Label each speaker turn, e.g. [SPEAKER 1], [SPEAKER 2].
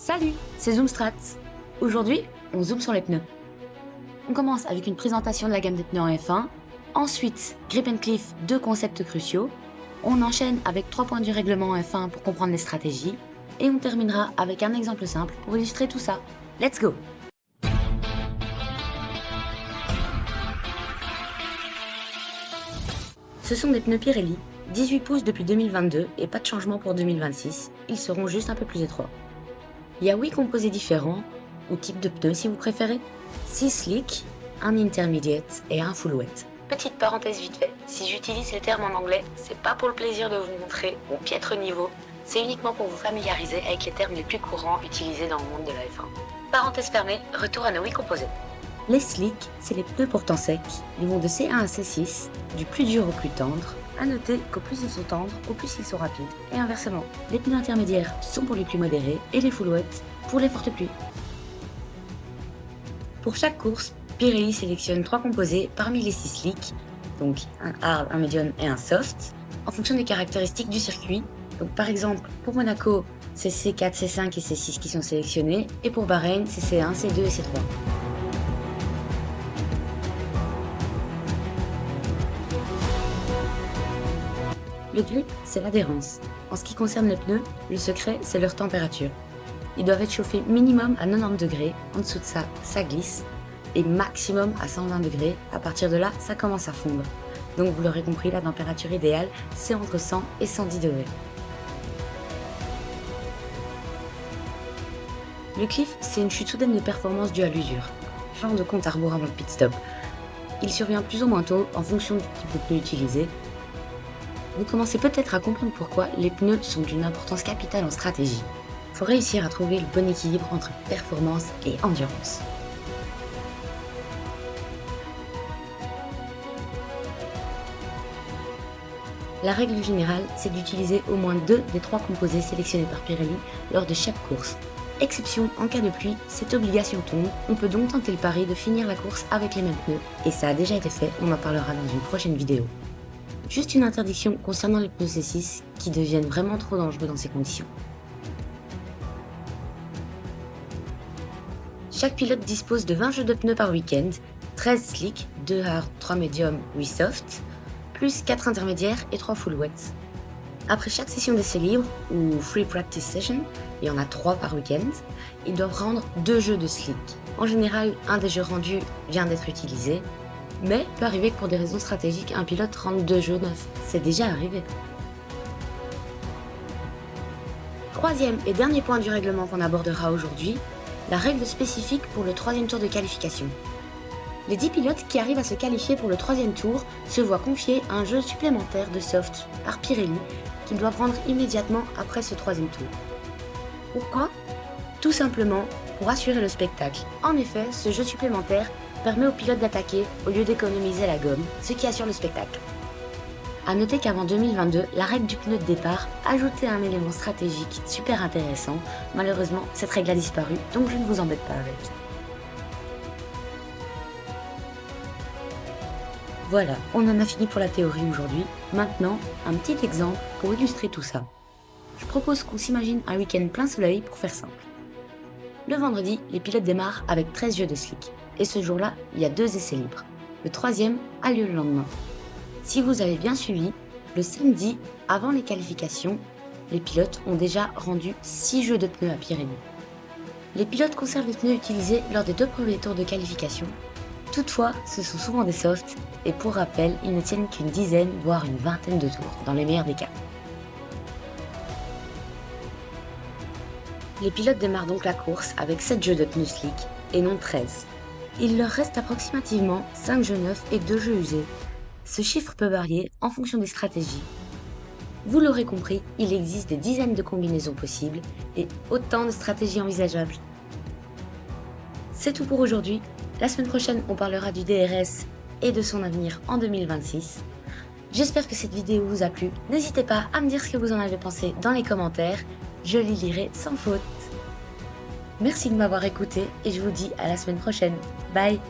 [SPEAKER 1] Salut, c'est Zoomstrat. Aujourd'hui, on zoome sur les pneus. On commence avec une présentation de la gamme des pneus en F1. Ensuite, Grip and Cliff, 2 concepts cruciaux. On enchaîne avec 3 points du règlement en F1 pour comprendre les stratégies. Et on terminera avec un exemple simple pour illustrer tout ça. Let's go! Ce sont des pneus Pirelli, 18 pouces depuis 2022 et pas de changement pour 2026. Ils seront juste un peu plus étroits. Il y a 8 composés différents, ou types de pneus si vous préférez. 6 slick, un intermediate et un full wet. Petite parenthèse vite fait, si j'utilise ces termes en anglais, c'est pas pour le plaisir de vous montrer mon piètre niveau, c'est uniquement pour vous familiariser avec les termes les plus courants utilisés dans le monde de la F1. Parenthèse fermée, retour à nos 8 composés. Les slick, c'est les pneus pourtant secs. Ils vont de C1 à C6, du plus dur au plus tendre. À noter qu'au plus ils sont tendres, au plus ils sont rapides. Et inversement, les pneus intermédiaires sont pour les plus modérés et les full wet pour les fortes pluies. Pour chaque course, Pirelli sélectionne 3 composés parmi les 6 slick, donc un hard, un medium et un soft, en fonction des caractéristiques du circuit. Donc par exemple, pour Monaco, c'est C4, C5 et C6 qui sont sélectionnés, et pour Bahreïn, c'est C1, C2 et C3. Le grip, c'est l'adhérence. En ce qui concerne les pneus, le secret, c'est leur température. Ils doivent être chauffés minimum à 90 degrés, en dessous de ça, ça glisse, et maximum à 120 degrés, à partir de là, ça commence à fondre. Donc vous l'aurez compris, la température idéale, c'est entre 100 et 110 degrés. Le cliff, c'est une chute soudaine de performance due à l'usure. Fin de compte à rebours avant le pit stop. Il survient plus ou moins tôt en fonction du type de pneu utilisé. Vous commencez peut-être à comprendre pourquoi les pneus sont d'une importance capitale en stratégie. Il faut réussir à trouver le bon équilibre entre performance et endurance. La règle générale, c'est d'utiliser au moins 2 des 3 composés sélectionnés par Pirelli lors de chaque course. Exception en cas de pluie, cette obligation tombe, on peut donc tenter le pari de finir la course avec les mêmes pneus, et ça a déjà été fait, on en parlera dans une prochaine vidéo. Juste une interdiction concernant les pneus C6 qui deviennent vraiment trop dangereux dans ces conditions. Chaque pilote dispose de 20 jeux de pneus par week-end, 13 slick, 2 hard, 3 medium, 8 soft, plus 4 intermédiaires et 3 full wet. Après chaque session d'essai libre, ou free practice session, il y en a 3 par week-end, ils doivent rendre 2 jeux de slick. En général, un des jeux rendus vient d'être utilisé, mais il peut arriver que pour des raisons stratégiques, un pilote rende 2 jeux neufs. C'est déjà arrivé. Troisième et dernier point du règlement qu'on abordera aujourd'hui, la règle spécifique pour le 3e tour de qualification. Les 10 pilotes qui arrivent à se qualifier pour le 3e tour se voient confier un jeu supplémentaire de soft par Pirelli qu'ils doivent rendre immédiatement après ce 3e tour. Pourquoi ? Tout simplement pour assurer le spectacle. En effet, ce jeu supplémentaire permet aux pilotes d'attaquer au lieu d'économiser la gomme, ce qui assure le spectacle. A noter qu'avant 2022, la règle du pneu de départ ajoutait un élément stratégique super intéressant. Malheureusement, cette règle a disparu, donc je ne vous embête pas avec. Voilà, on en a fini pour la théorie aujourd'hui. Maintenant, un petit exemple pour illustrer tout ça. Je propose qu'on s'imagine un week-end plein soleil pour faire simple. Le vendredi, les pilotes démarrent avec 13 jeux de slick. Et ce jour-là, il y a 2 essais libres. Le 3e a lieu le lendemain. Si vous avez bien suivi, le samedi, avant les qualifications, les pilotes ont déjà rendu 6 jeux de pneus à Pirelli. Les pilotes conservent les pneus utilisés lors des 2 premiers tours de qualification. Toutefois, ce sont souvent des softs, et pour rappel, ils ne tiennent qu'une dizaine, voire une vingtaine de tours, dans les meilleurs des cas. Les pilotes démarrent donc la course avec 7 jeux de pneus slick, et non 13. Il leur reste approximativement 5 jeux neufs et 2 jeux usés. Ce chiffre peut varier en fonction des stratégies. Vous l'aurez compris, il existe des dizaines de combinaisons possibles et autant de stratégies envisageables. C'est tout pour aujourd'hui. La semaine prochaine, on parlera du DRS et de son avenir en 2026. J'espère que cette vidéo vous a plu. N'hésitez pas à me dire ce que vous en avez pensé dans les commentaires. Je les lirai sans faute. Merci de m'avoir écouté et je vous dis à la semaine prochaine. Bye!